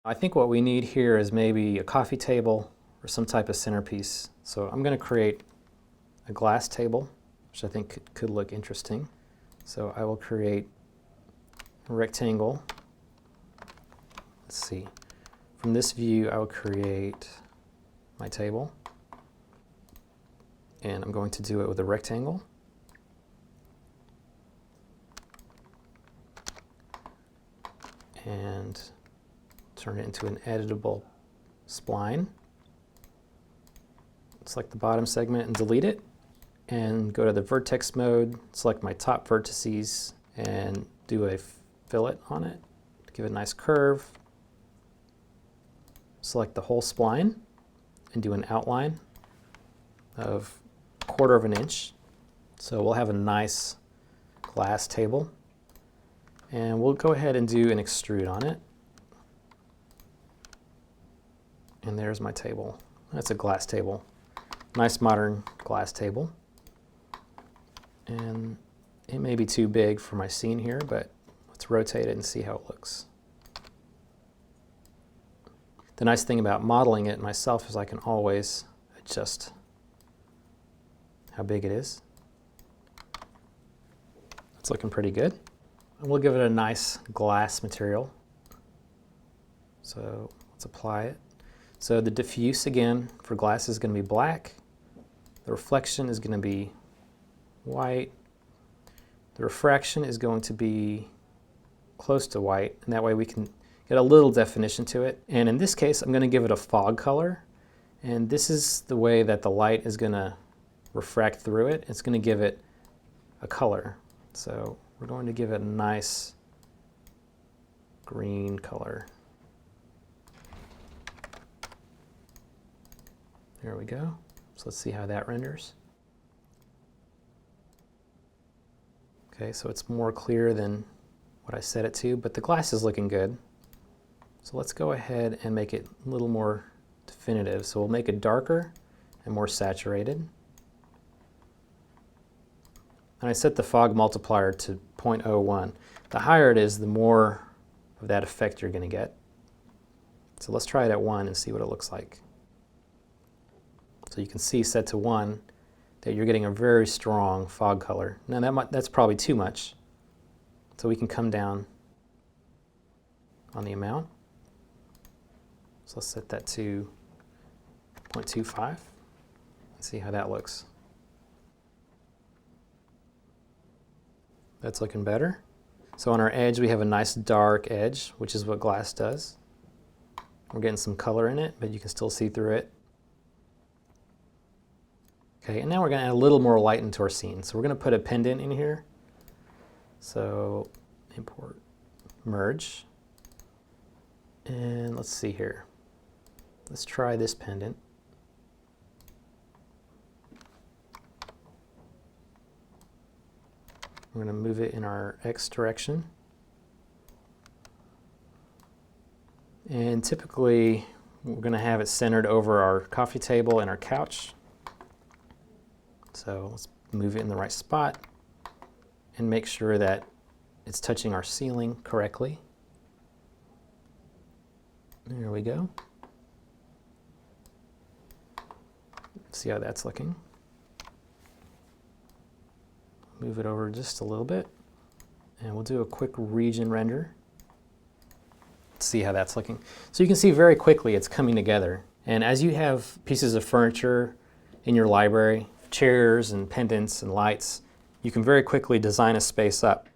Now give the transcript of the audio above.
I think what we need here is maybe a coffee table or some type of centerpiece. So I'm going to create a glass table, which I think could look interesting. So I will create a rectangle. Let's see. From this view, I will create my table. And I'm going to do it with a rectangle. And turn it into an editable spline. Select the bottom segment and delete it. And go to the vertex mode, select my top vertices and do a fillet on it. Give it a nice curve. Select the whole spline and do an outline of 1/4 of an inch. So we'll have a nice glass table. And we'll go ahead and do an extrude on it. And there's my table. That's a glass table. Nice modern glass table. And it may be too big for my scene here, but let's rotate it and see how it looks. The nice thing about modeling it myself is I can always adjust how big it is. It's looking pretty good. And we'll give it a nice glass material. So let's apply it. So the diffuse, again, for glass is going to be black. The reflection is going to be white. The refraction is going to be close to white, and that way we can get a little definition to it. And in this case, I'm going to give it a fog color. And this is the way that the light is going to refract through it. It's going to give it a color. So we're going to give it a nice green color. There we go. So let's see how that renders. Okay, so it's more clear than what I set it to, but the glass is looking good. So let's go ahead and make it a little more definitive. So we'll make it darker and more saturated. And I set the fog multiplier to 0.01. The higher it is, the more of that effect you're going to get. So let's try it at 1 and see what it looks like. So you can see set to 1 that you're getting a very strong fog color. Now that's probably too much. So we can come down on the amount. So let's set that to 0.25 and see how that looks. That's looking better. So on our edge we have a nice dark edge, which is what glass does. We're getting some color in it, but you can still see through it. Okay, and now we're going to add a little more light into our scene. So we're going to put a pendant in here. So import, merge, and let's see here. Let's try this pendant. We're going to move it in our X direction. And typically we're going to have it centered over our coffee table and our couch. So let's move it in the right spot and make sure that it's touching our ceiling correctly. There we go. See how that's looking. Move it over just a little bit, and we'll do a quick region render. See how that's looking. So you can see very quickly it's coming together. And as you have pieces of furniture in your library, chairs and pendants and lights, you can very quickly design a space up